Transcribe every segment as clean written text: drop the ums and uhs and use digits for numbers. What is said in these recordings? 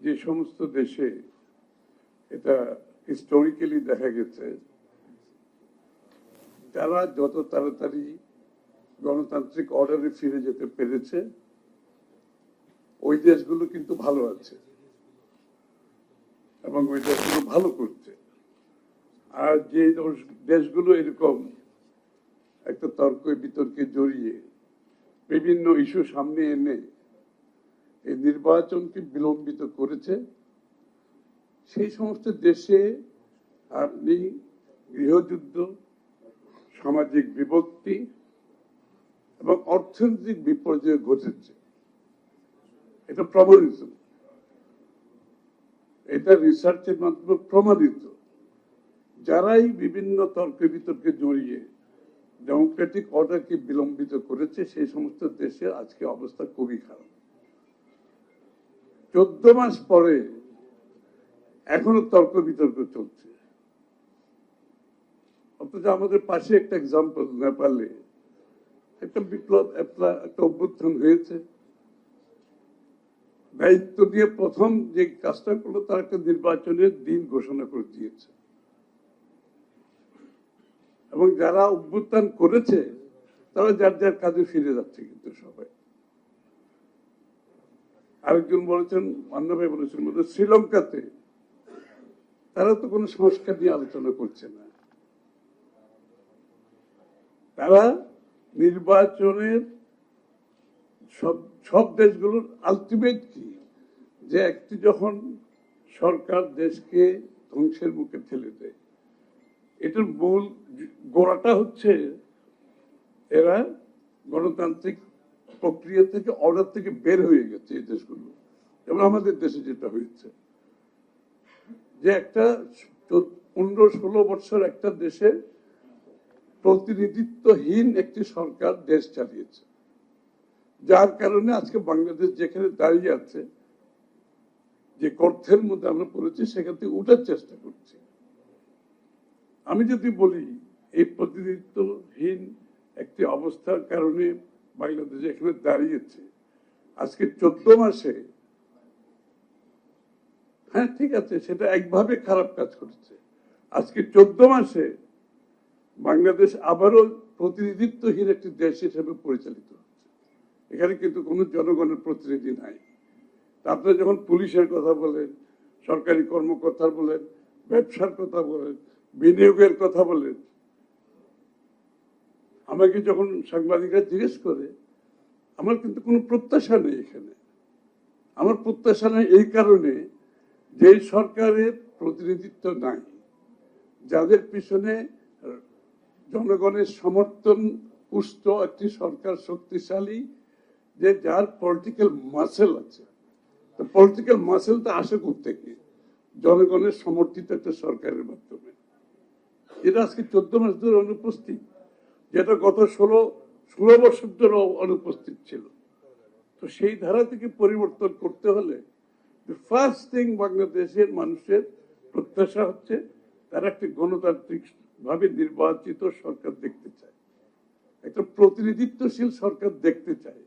যে সমস্ত দেশে এটা হিস্টোরিক্যালি দেখা গেছে, তারা যত তাড়াতাড়ি গণতান্ত্রিক অর্ডারে ফিরে যেতে পেরেছে, ওই দেশগুলো কিন্তু ভালো আছে এবং ওই দেশগুলো ভালো করছে। আর যে দেশগুলো এরকম একটা তর্ক বিতর্কে জড়িয়ে বিভিন্ন ইস্যু সামনে এনে এই নির্বাচনকে বিলম্বিত করেছে, সেই সমস্ত দেশে আপনি গৃহযুদ্ধ, সামাজিক বিভক্তি এবং অর্থনৈতিক বিপর্যয় ঘটেছে। এটা প্রমাণিত, এটা রিসার্চের মাধ্যমে প্রমাণিত। যারাই বিভিন্ন তর্ক বিতর্কে জড়িয়ে ডেমোক্রেটিক অর্ডারকে বিলম্বিত করেছে, সেই সমস্ত দেশের আজকে অবস্থা খুবই খারাপ। 14 মাস পরে এখনো তর্ক বিতর্ক চলছে। অথচ আমাদের পাশে একটা এক্সাম্পল, নেপালে একটা বিপ্লব, একটা অভ্যুত্থান হয়েছে। দায়িত্ব দিয়ে প্রথম যে কাজটা করলো, তার একটা নির্বাচনের দিন ঘোষণা করে দিয়েছে এবং যারা অভ্যুত্থান করেছে তারা যার যার কাজে ফিরে যাচ্ছে। কিন্তু সবাই, আরেকজন বলেছেন, মান্না ভাই বলেছেন, শ্রীলঙ্কাতে তারা তো কোনো সংস্কার নিয়ে আলোচনা করছে না। তারা নির্বাচনের সব দেশগুলোর আলটিমেট কি, যে একটি যখন সরকার দেশকে ধ্বংসের মুখে ঠেলে দেয়, এটার মূল গোড়াটা হচ্ছে এরা গণতান্ত্রিক প্রক্রিয়া থেকে, অর্ডার থেকে বের হয়ে গেছে এই দেশগুলো। যেমন আমাদের দেশে যেটা হয়েছে, যে একটা 15-16 বছর একটা দেশে প্রতিনিধিত্বহীন একটি সরকার দেশ চালিয়েছে, যার কারণে আজকে বাংলাদেশ যেখানে দাঁড়িয়ে আছে, যে গর্তের মধ্যে আমরা পড়েছি, সেখান থেকে উঠার চেষ্টা করছি। আমি যদি বলি এই প্রতিনিধিত্বহীন একটি অবস্থার কারণে বাংলাদেশ এখানে দাঁড়িয়েছে, আজকে 14 মাসে, হ্যাঁ ঠিক আছে, সেটা একভাবে খারাপ কাজ করেছে। আজকে 14 মাসে বাংলাদেশ আবারও প্রতিনিধিত্বহীন একটি দেশ হিসেবে পরিচালিত হচ্ছে। এখানে কিন্তু কোনো জনগণের প্রতিনিধি নাই। আপনারা যখন পুলিশের কথা বলেন, সরকারি কর্মকর্তা বলেন, ব্যবসার কথা বলেন, বিনিয়োগের কথা বলেন, আমাকে যখন সাংবাদিকরা জিজ্ঞেস করে, আমার কিন্তু কোনো প্রত্যাশা নেই এখানে। আমার প্রত্যাশা নেই এই কারণে, যে সরকারের প্রতিনিধিত্ব নাই, যাদের পিছনে জনগণের সমর্থন পুষ্ট একটি সরকার শক্তিশালী, যে যার পলিটিক্যাল মাসেল আছে। তো পলিটিক্যাল মাসেলটা আসে কোত্থেকে? জনগণের সমর্থিত একটা সরকারের মাধ্যমে। এটা আজকে 14 মাস ধরে অনুপস্থিত, যেটা গত 16 বছর ধরে অনুপস্থিত ছিল। তো সেই ধারা থেকে পরিবর্তন করতে হলে ফার্স্ট থিং, বাংলাদেশের মানুষের প্রত্যাশা হচ্ছে তারা একটি গণতান্ত্রিক ভাবে নির্বাচিত সরকার দেখতে চায়, একটা প্রতিনিধিত্বশীল সরকার দেখতে চায়,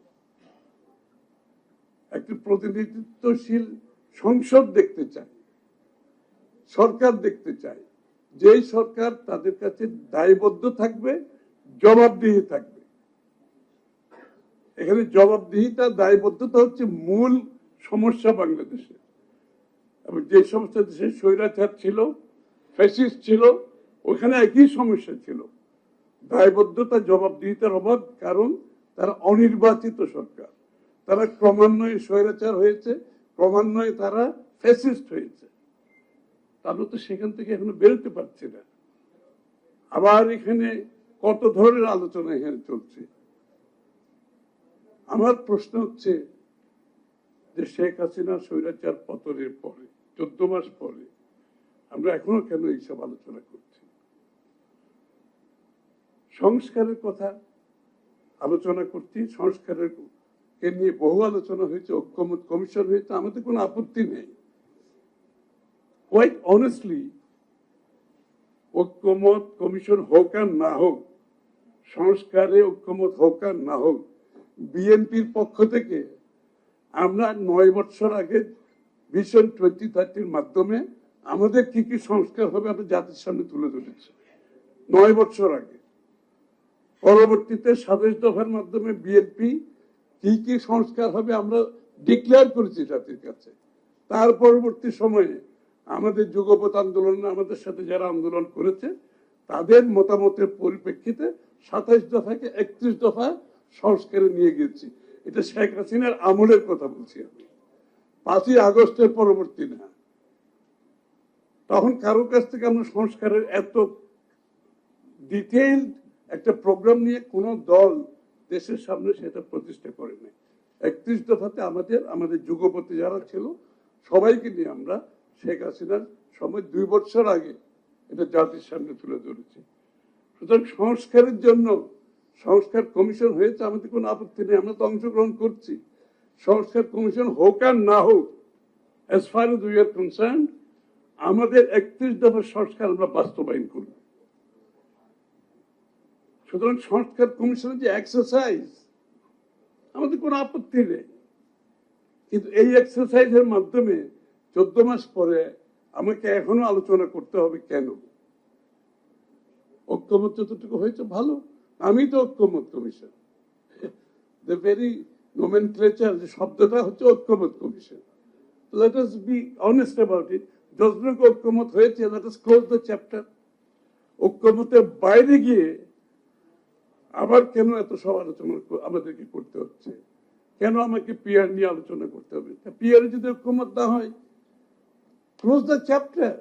একটি প্রতিনিধিত্বশীল সংসদ দেখতে চায়, সরকার দেখতে চায়, যেই সরকার তাদের কাছে দায়বদ্ধ থাকবে, জবাবদিহি থাকবে। এখানে জবাবদিহিতা, দায়বদ্ধতা হচ্ছে মূল সমস্যা বাংলাদেশে। এবং যে সমস্ত দেশে স্বৈরাচার ছিল, ফ্যাসিস্ট ছিল, ওখানে একই সমস্যা ছিল, দায়বদ্ধতা, জবাবদিহিতার অভাব। কারণ তারা অনির্বাচিত সরকার, তারা ক্রমান্বয়ে স্বৈরাচার হয়েছে, ক্রমান্বয়ে তারা ফ্যাসিস্ট হয়েছে। তারা তো সেখান থেকে এখনো বেরোতে পারছে না। আবার এখানে কত ধরনের আলোচনা এখানে চলছে। আমার প্রশ্ন হচ্ছে যে শেখ হাসিনা স্বৈরাচার পতনের পরে 14 মাস পরে আমরা এখনো কেন এইসব আলোচনা করছি? সংস্কারের কথা আলোচনা করছি, সংস্কারের কে নিয়ে বহু আলোচনা হয়েছে, ঐক্যমত কমিশন হয়েছে, আমাদের কোনো আপত্তি নেই। কোয়াইট অনেস্টলি, ঐক্যমত কমিশন হোক আর না হোক, সংস্কারে ঐক্যমত হোক আর না হোক, বিএনপির পক্ষ থেকে আমরা 9 বছর আগে ভিশন 2030 মাধ্যমে আমাদের কি কি সংস্কার হবে আমরা জাতির সামনে তুলে ধরেছি 9 বছর আগে। পরবর্তীতে 27 দফার মাধ্যমে বিএনপি কি কি সংস্কার হবে আমরা ডিক্লেয়ার করেছি জাতির কাছে। তার পরবর্তী সময়ে আমাদের যুগপৎ আন্দোলন, আমাদের সাথে যারা আন্দোলন করেছে তাদের মতামতের পরিপ্রেক্ষিতে 27 দফাকে 31 দফা সংস্কারে নিয়ে গেছি। এটা শেখ হাসিনার আমলের কথা বলছি আমি, 5ই আগস্টের পরবর্তী না। তখন কারো কাছ থেকে আমরা সংস্কারের এত ডিটেইলড একটা প্রোগ্রাম নিয়ে কোন দল দেশের সামনে সেটা প্রতিষ্ঠা করে নাই। 31 দফাতে আমাদের যুগপতি যারা ছিল সবাইকে নিয়ে আমরা শেখ হাসিনার সময় 2 বছর আগে এটা জাতির সামনে তুলে ধরেছি। সুতরাং সংস্কারের জন্য সংস্কার কমিশন হয়েছে, আমাদের কোনো আপত্তি নেই, আমরা তো অংশগ্রহণ করছি। সংস্কার কমিশন হোক আর না হোক, as far as we are concerned, আমাদের 31 দফার সংস্কার আমরা বাস্তবায়ন করব। সুতরাং সংস্কার কমিশনের যে এক্সারসাইজ আমাদের কোনো আপত্তি নেই, কিন্তু এই এক্সারসাইজের মাধ্যমে 14 মাস পরে আমাকে এখনো আলোচনা করতে হবে কেন? ঐক্যমত যতটুকু হয়েছে ভালো, আমি তো ঐক্যমত কমিশন, দ্য ভেরি নোমেনক্লেচার, যে শব্দটা হচ্ছে ঐক্যমত commission. Let us be honest about it. যতটুকু ঐক্যমত হয়েছে, let us close the chapter. ঐক্যমতের বাইরে গিয়ে আবার কেন এত সব আলোচনা আমাদেরকে করতে হচ্ছে? কেন আমাকে পিআর নিয়ে আলোচনা করতে হবে? পিআর যদি ঐক্যমত না হয়, ক্লোজ দ্য চ্যাপ্টার,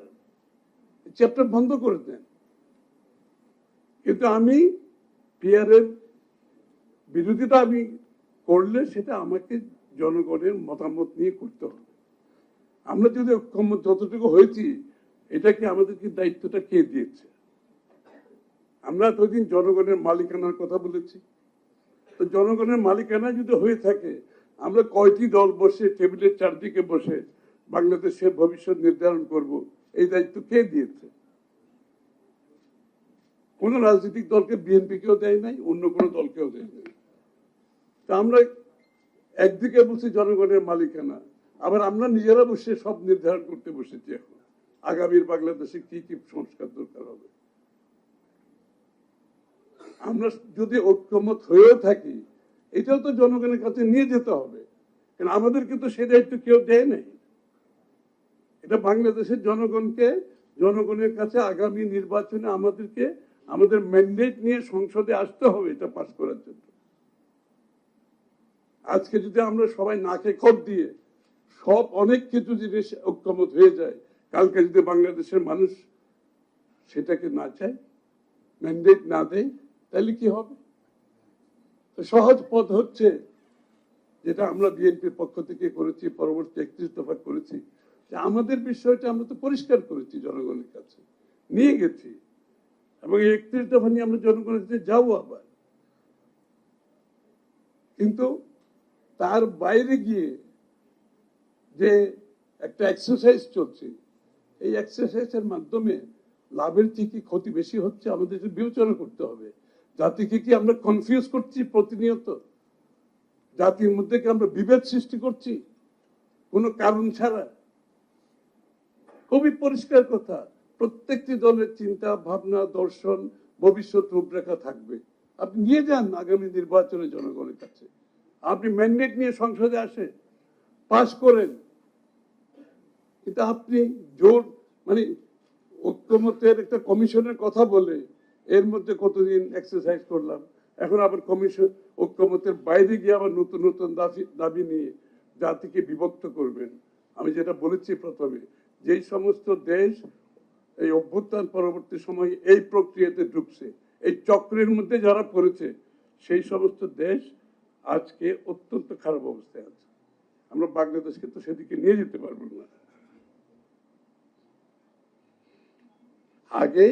চ্যাপ্টার বন্ধ করে দেন। কিন্তু আমি পিআর এর বিরোধিতা আমি করলে সেটা আমাকে জনগণের মতামত নিয়ে করতে হবে। আমরা যদি ঐক্যমত যতটুকু হয়েছি, এটাকে আমাদেরকে দায়িত্বটা কে দিয়েছে? আমরা এতদিন জনগণের মালিকানার কথা বলেছি, তো জনগণের মালিকানা যদি হয়ে থাকে, আমরা কয়টি দল বসে টেবিলের চারদিকে বসে বাংলাদেশের ভবিষ্যৎ নির্ধারণ করব, এই দায়িত্ব কে দিয়েছে? কোন রাজনৈতিক দলকে বিএনপি কেও দেয় নাই, অন্য কোনো দলকেও দেয় নাই। তা আমরা একদিকে বলছি জনগণের মালিকানা, আবার আমরা নিজেরা বসে সব নির্ধারণ করতে বসেছি এখন আগামীর বাংলাদেশে কি কি সংস্কার দরকার হবে। আমরা যদি ঐক্যমত হয়েও থাকি, এটাও তো জনগণের কাছে নিয়ে যেতে হবে, কারণ আমাদেরকে তো সে দায়িত্ব কেউ দেয় নাই। এটা বাংলাদেশের জনগণকে, জনগণের কাছে আগামী নির্বাচনে আমাদেরকে আমাদের ম্যান্ডেট নিয়ে সংসদে আসতে হবে এটা পাস করার জন্য। আজকে যদি আমরা সবাই নাকে খত দিয়ে সব অনেক কিছু জিনিস ঐক্যমত হয়ে যায়, কালকে যদি বাংলাদেশের মানুষ সেটাকে না চায়, ম্যান্ডেট না দেয়, তাহলে কি হবে? সহজ পথ হচ্ছে যেটা আমরা বিএনপির পক্ষ থেকে করেছি, পরবর্তী 31 দফা করেছি, যে আমাদের বিষয়টা আমরা তো পরিষ্কার করেছি, জনগণের কাছে নিয়ে গেছি, এবং 31 দফা নিয়ে আমরা জনগণের কাছে যাবো আবার। কিন্তু তার বাইরে গিয়ে যে একটা এক্সারসাইজ চলছে, এই এক্সারসাইজের মাধ্যমে লাভের থেকে ক্ষতি বেশি হচ্ছে, আমাদের বিবেচনা করতে হবে। জাতিকে কি আমরা কনফিউজ করছি প্রতিনিয়ত? জাতির মধ্যে কি আমরা বিভেদ সৃষ্টি করছি কোনো কারণ ছাড়া? খুবই পরিষ্কার কথা, প্রত্যেকটি দলের চিন্তা ভাবনা, দর্শন, ভবিষ্যৎ রূপরেখা থাকবে। আপনি নিয়ে যান আগামী নির্বাচনে জনগণের কাছে, আপনি ম্যান্ডেট নিয়ে সংসদে আসে পাশ করেন, কিন্তু আপনি জোর মানে ঐক্যমতের একটা কমিশনের কথা বলে এর মধ্যে কতদিন এক্সারসাইজ করলাম, এখন আবার কমিশন ঐক্যমতের বাইরে গিয়ে আবার নতুন নতুন দাবি নিয়ে জাতিকে বিভক্ত করবেন। আমি যেটা বলেছি প্রথমে, যেই সমস্ত দেশ এই অভ্যুত্থান পরবর্তী সময় এই প্রক্রিয়াতে ঢুকছে, এই চক্রের মধ্যে যারা পড়েছে, সেই সমস্ত দেশ আজকে অত্যন্ত খারাপ অবস্থায় আছে। আমরা বাংলাদেশকে তো সেদিকে নিয়ে যেতে পারবো না। আগে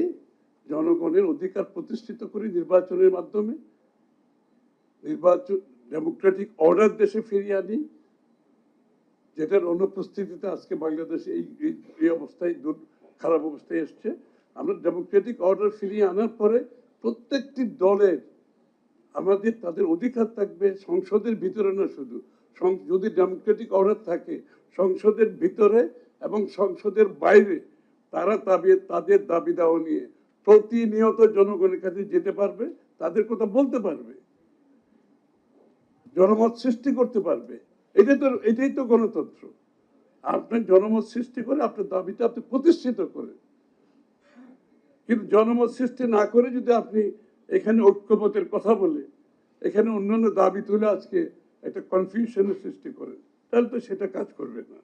জনগণের অধিকার প্রতিষ্ঠিত করে নির্বাচনের মাধ্যমে নির্বাচন ডেমোক্রেটিক অর্ডার দেশে ফিরিয়ে আনি, যেটার অনুপস্থিতিতে আজকে বাংলাদেশ এই অবস্থায় খারাপ অবস্থায় এসছে। আমরা ডেমোক্রেটিক অর্ডার ফিরিয়ে আনার পরে প্রত্যেকটি দলের আমাদের তাদের অধিকার থাকবে সংসদের ভিতরে না, শুধু যদি ডেমোক্রেটিক অর্ডার থাকে সংসদের ভিতরে এবং সংসদের বাইরে তারা তাদের দাবি দাওয়া নিয়ে প্রতিনিয়ত জনগণের কাছে যেতে পারবে, তাদের কথা বলতে পারবে, জনমত সৃষ্টি করতে পারবে। এটাই তো গণতন্ত্র। আপনার জনমত সৃষ্টি করে আপনার দাবিটা আপনি প্রতিষ্ঠিত করেন। কিন্তু জনমত সৃষ্টি না করে যদি আপনি এখানে ঐক্যমতের কথা বলে এখানে অন্যান্য দাবি তুলে আজকে একটা কনফিউশনের সৃষ্টি করেন, তাহলে তো সেটা কাজ করবে না।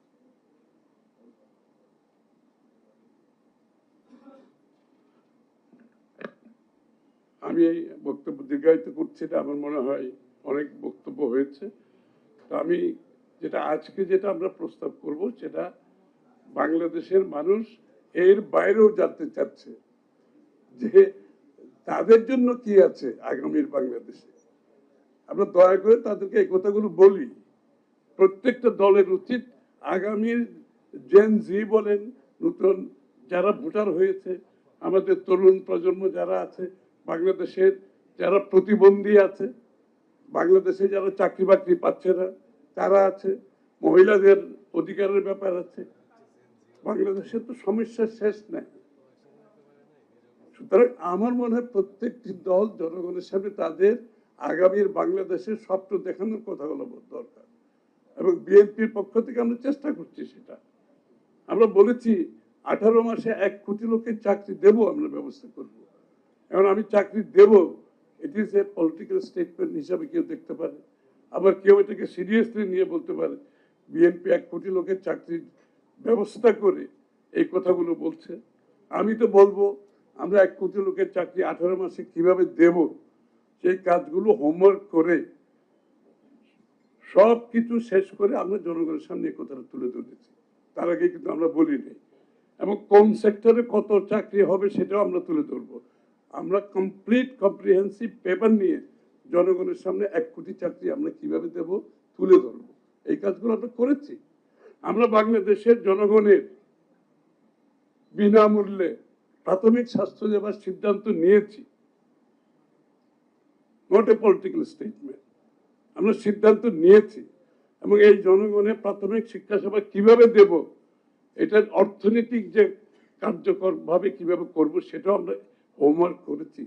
আমি এই বক্তব্য দীর্ঘায়িত করছি না, আমার মনে হয় অনেক বক্তব্য হয়েছে। তো আমি যেটা আমরা প্রস্তাব করব সেটা বাংলাদেশের মানুষ এর বাইরেও জানতে চাচ্ছে যে তাদের জন্য কি আছে আগামীর বাংলাদেশে। আমরা দয়া করে তাদেরকে এই কথাগুলো বলি। প্রত্যেকটা দলের উচিত আগামীর জেন জি বলেন, নতুন যারা ভোটার হয়েছে, আমাদের তরুণ প্রজন্ম যারা আছে, বাংলাদেশের যারা প্রতিবন্ধী আছে, বাংলাদেশে যারা চাকরি বাকরি পাচ্ছে না তারা আছে, মহিলাদের অধিকারের ব্যাপার আছে, বাংলাদেশের তো সমস্যার শেষ নাই। সুতরাং আমার মনে হয় প্রত্যেকটি দল জনগণের সামনে তাদের আগামীর বাংলাদেশের স্বপ্ন দেখানোর কথা হলো দরকার, এবং বিএনপির পক্ষ থেকে আমরা চেষ্টা করছি সেটা। আমরা বলেছি 18 মাসে 1 কোটি লোকের চাকরি দেব, আমরা ব্যবস্থা করব। এখন আমি চাকরি দেব, it is a political statement হিসাবে কেউ দেখতে পারে, আবার কেউ এটাকে সিরিয়াসলি নিয়ে বলতে পারে বিএনপি 1 কোটি লোকের চাকরির ব্যবস্থা করে এই কথাগুলো বলছে। আমি তো বলবো আমরা 1 কোটি লোকের চাকরি 18 মাসে কিভাবে দেব সেই কাজগুলো হোমওয়ার্ক করে সব কিছু শেষ করে আমরা জনগণের সামনে এই কথাটা তুলে ধরেছি। তার আগে কিন্তু আমরা বলিনি, এবং কোন সেক্টরে কত চাকরি হবে সেটাও আমরা তুলে ধরবো। আমরা কমপ্লিট কম্প্রিহেন্সিভ পেপার নিয়ে জনগণের সামনে 1 কোটি চাকরি আমরা কিভাবে দেব তুলে ধরবো। এই কাজগুলো আমরা করেছি। আমরা বাংলাদেশের জনগণের বিনামূল্যে প্রাথমিক স্বাস্থ্য সেবার সিদ্ধান্ত নিয়েছি, নট এ পলিটিক্যাল স্টেটমেন্ট। আমরা সিদ্ধান্ত নিয়েছি, এবং এই জনগণের প্রাথমিক শিক্ষা সেবা কিভাবে দেব, এটার অর্থনৈতিক যে কার্যকর ভাবে কিভাবে করব সেটাও আমরা হোমওয়ার্ক করেছি।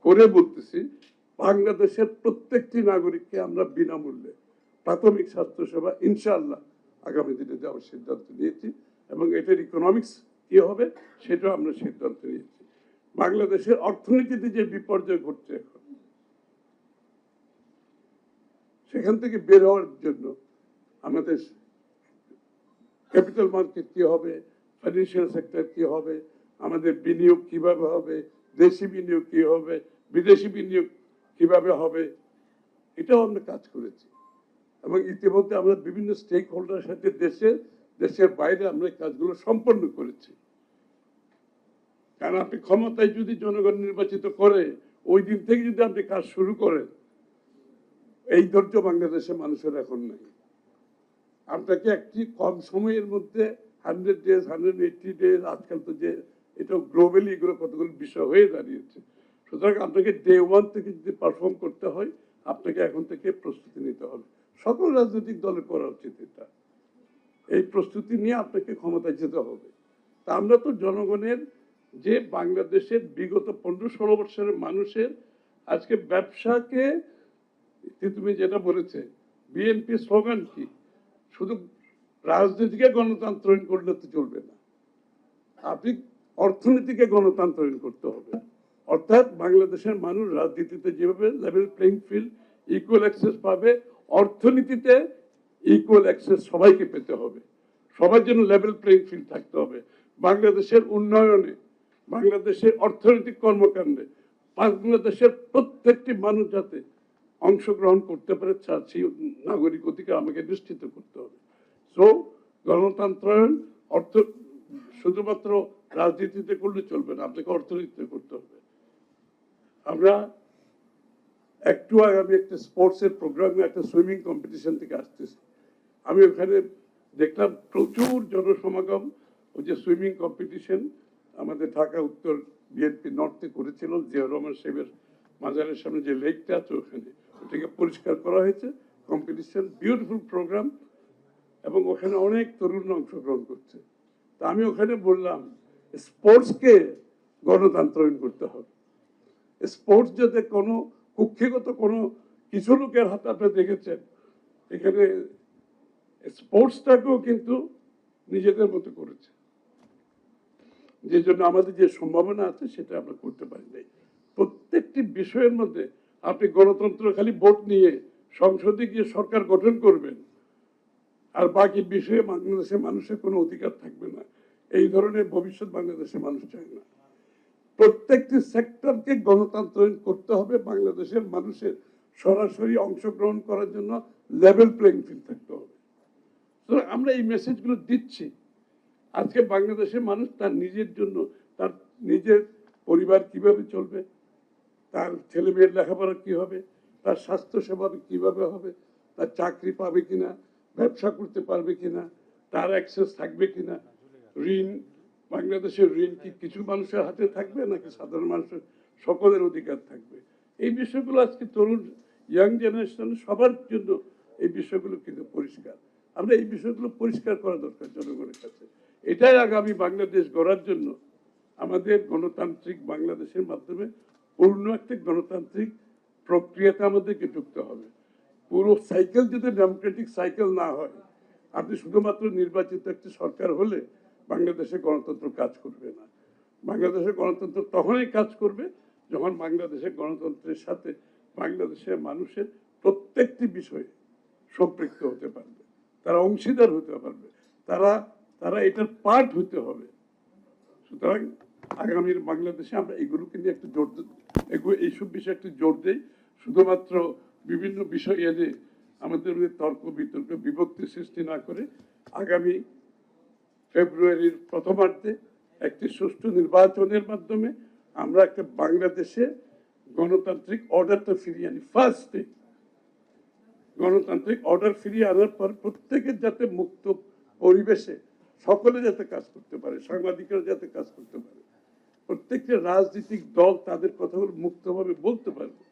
করে বলতেছি বাংলাদেশের প্রত্যেকটি নাগরিককে আমরা বিনামূল্যে প্রাথমিক স্বাস্থ্য সেবা ইনশাআল্লাহ আগামী দিনে দেওয়ার সিদ্ধান্ত নিয়েছি, এবং এটার ইকোনমিক্স কি হবে সেটাও আমরা সিদ্ধান্ত নিয়েছি। বাংলাদেশের অর্থনীতিতে যে বিপর্যয় ঘটছে এখন, সেখান থেকে বের হওয়ার জন্য আমাদের ক্যাপিটাল মার্কেট কি হবে, ফাইন্যান্সিয়াল সেক্টর কি হবে, আমাদের বিনিয়োগ কিভাবে হবে, দেশি বিনিয়োগ কি হবে, বিদেশি বিনিয়োগ কিভাবে হবে, এটাও আমরা কাজ করেছি। এবং ইতিমধ্যে আমরা বিভিন্ন স্টেক হোল্ডারের সাথে দেশের বাইরে আমরা এই কাজগুলো সম্পন্ন করেছি। কারণ আপনি ক্ষমতায় যদি জনগণ নির্বাচিত করে ওই দিন থেকে যদি আপনি কাজ শুরু করেন, এই ধৈর্য বাংলাদেশের মানুষের এখন নাই। আপনাকে একটি কম সময়ের মধ্যে 100 days 180 days, আজকাল তো যে এটা গ্লোবালি এগুলো কতগুলো বিষয় হয়ে দাঁড়িয়েছে। সুতরাং আপনাকে ডে 1 থেকে যদি পারফর্ম করতে হয় আপনাকে এখন থেকে প্রস্তুতি নিতে হবে। সকল রাজনৈতিক দলের করা উচিত এটা। এই প্রস্তুতি নিয়ে আপনাকে ক্ষমতায় যেতে হবে। তা আমরা তো জনগণের যে বাংলাদেশের বিগত 15-16 বছরের মানুষের আজকে ব্যবসাকে, তুমি যেটা বলেছে বিএনপি স্লোগান কি, শুধু রাজনীতিকে গণতান্ত্রায়ন করলে তো চলবে না, আপনি অর্থনীতিকে গণতান্ত্রায়ন করতে হবে। অর্থাৎ বাংলাদেশের মানুষ রাজনীতিতে যেভাবে level playing field equal access পাবে, অর্থনীতিতে ইকুয়াল অ্যাক্সেস সবাইকে পেতে হবে। সবার জন্য লেভেল প্লেইং ফিল্ড থাকতে হবে। বাংলাদেশের উন্নয়নে, বাংলাদেশের অর্থনৈতিক কর্মকাণ্ডে বাংলাদেশের প্রত্যেকটি মানুষ যাতে অংশগ্রহণ করতে পারে সেই নাগরিক অধিকার আমাকে নিশ্চিত করতে হবে। সো গণতন্ত্রায়ন শুধুমাত্র রাজনীতিতে করলে চলবে না, আপনাকে অর্থনীতিতে করতে হবে। আমরা একটু আগে আমি একটা স্পোর্টসের প্রোগ্রামে একটা সুইমিং কম্পিটিশন থেকে আসতেছি, আমি ওখানে দেখলাম প্রচুর জনসমাগম। ওই যে সুইমিং কম্পিটিশন আমাদের ঢাকা উত্তর বিএনপি নর্থে করেছিল, জিয়াউর রহমান সাহেবের মাজারের সামনে যে লেকটা আছে ওখানে, ওটাকে পরিষ্কার করা হয়েছে। Competition, beautiful programme. এবং ওখানে অনেক তরুণ অংশগ্রহণ করছে। তা আমি ওখানে বললাম স্পোর্টসকে গণতন্ত্রায়ন করতে হবে। স্পোর্টস যাতে কোনো কুক্ষিগত কোনো কিছু লোকের হাতে আপনি দেখেছেন, এখানে স্পোর্টসটাকেও কিন্তু নিজেদের মতো করেছে, যে জন্য আমাদের যে সম্ভাবনা আছে সেটা আমরা করতে পারি নাই। প্রত্যেকটি বিষয়ের মধ্যে আপনি গণতন্ত্র খালি ভোট নিয়ে সংসদে গিয়ে সরকার গঠন করবেন আর বাকি বিষয়ে বাংলাদেশের মানুষের কোনো অধিকার থাকবে না, এই ধরনের ভবিষ্যৎ বাংলাদেশের মানুষ চায় না। প্রত্যেকটি সেক্টরকে গণতন্ত্রায়ন করতে হবে, বাংলাদেশের মানুষের সরাসরি অংশগ্রহণ করার জন্য লেভেল প্লেইং ফিল্ড থাকতে হবে। তো আমরা এই মেসেজগুলো দিচ্ছি। আজকে বাংলাদেশের মানুষ তার নিজের জন্য, তার নিজের পরিবার কিভাবে চলবে, তার ছেলে মেয়ের লেখাপড়া কি হবে, তার স্বাস্থ্য সেবা কিভাবে হবে, তার চাকরি পাবে কিনা, ব্যবসা করতে পারবে কিনা, তার অ্যাক্সেস থাকবে কিনা, ঋণ, বাংলাদেশের ঋণ কি কিছু মানুষের হাতে থাকবে নাকি সাধারণ মানুষের সকলের অধিকার থাকবে, এই বিষয়গুলো আজকে তরুণ ইয়াং জেনারেশন সবার জন্য এই বিষয়গুলো কিন্তু পরিষ্কার। আমরা এই বিষয়গুলো পরিষ্কার করা দরকার জনগণের কাছে। এটাই আগামী বাংলাদেশ গড়ার জন্য আমাদের গণতান্ত্রিক বাংলাদেশের মাধ্যমে পূর্ণ একটা গণতান্ত্রিক প্রক্রিয়াতে আমাদেরকে ঢুকতে হবে। পুরো সাইকেল যদি ডেমোক্রেটিক সাইকেল না হয়, আপনি শুধুমাত্র নির্বাচিত একটি সরকার হলে বাংলাদেশে গণতন্ত্র কাজ করবে না। বাংলাদেশের গণতন্ত্র তখনই কাজ করবে যখন বাংলাদেশের গণতন্ত্রের সাথে বাংলাদেশের মানুষের প্রত্যেকটি বিষয়ে সম্পৃক্ত হতে পারবে, তারা অংশীদার হতে পারবে, তারা এটার পার্ট হতে হবে। সুতরাং আগামীর বাংলাদেশে আমরা এগুলোকে নিয়ে একটু জোর, এইসব বিষয়ে একটু জোর দেই। শুধুমাত্র বিভিন্ন বিষয় এনে আমাদের তর্ক বিতর্ক বিভক্তি সৃষ্টি না করে আগামী ফেব্রুয়ারির প্রথমার্ধে একটি সুষ্ঠু নির্বাচনের মাধ্যমে আমরা একটা বাংলাদেশে গণতান্ত্রিক অর্ডারটা ফিরিয়ে আনি। ফার্স্ট থিং, গণতান্ত্রিক অর্ডার ফিরিয়ে আনার পর প্রত্যেকের যাতে মুক্ত পরিবেশে সকলে যাতে কাজ করতে পারে, সাংবাদিকরা যাতে কাজ করতে পারে, প্রত্যেকটা রাজনৈতিক দল তাদের কথাগুলো মুক্তভাবে বলতে পারবে,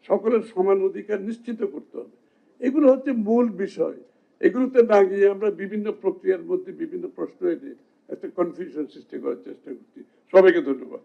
সকলের সমান অধিকার নিশ্চিত করতে হবে। এগুলো হচ্ছে মূল বিষয়। এগুলোতে না গিয়ে আমরা বিভিন্ন প্রক্রিয়ার মধ্যে বিভিন্ন প্রশ্ন এনে একটা কনফিউশন সৃষ্টি করার চেষ্টা করছি। সবাইকে ধন্যবাদ।